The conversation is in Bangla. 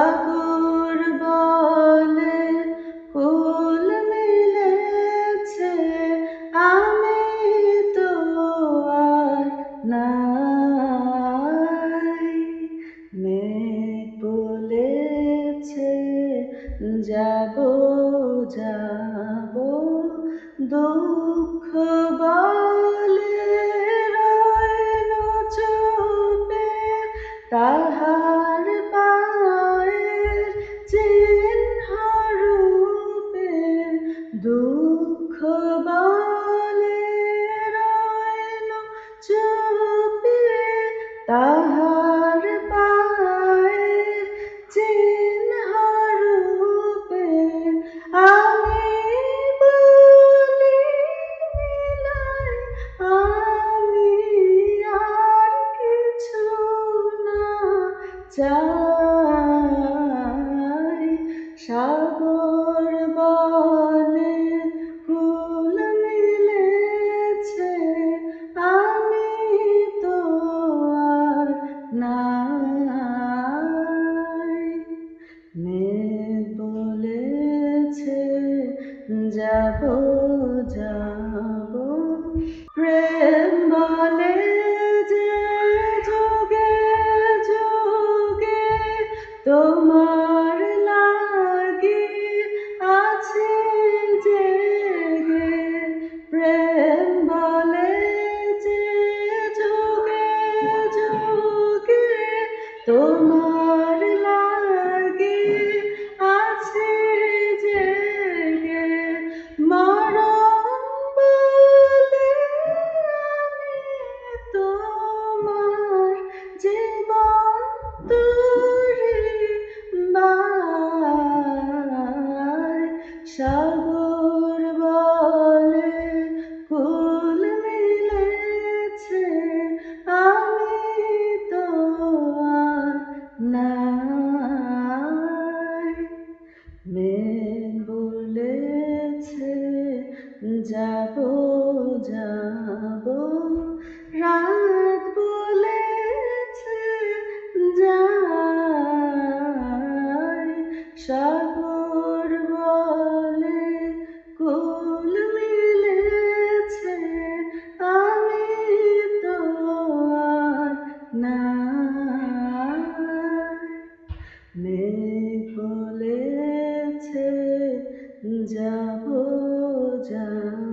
সাগর বলে কুল মিলেছে, আমি তো আর নাই। মেঘ বলেছে যাব যাব, দুঃখ বলে রইল চুপে, তাহার পায়ের চিহ্ন রূপে। দুঃখ বলে রইল চুপে, তাহার পায়ের চিহ্ন রূপে। আমি বলি মিলাই, আমি আর কিছু না চাই। সাগর বলে কুল মিলেছে, আমি তো আর নাই। মেঘ বলেছে যাব যাব, প্রেম বলে যে যুগে যুগে তোমার লাগি আছে জেগে। প্রেম বলে যে যুগে যুগে তোমার লাগি আছে জেগে। মরণ বলে আমি তোমার জীবন তোরে বাই। সাগর বলে কুল মিলেছে, আমি তো আর নাই। মেঘ বলেছে যাব যাব, রাত বলেছে যাই। সাগর বলে কুল মিলেছে, আমি তো আর নাই। মেঘ বলেছে যাব যাব।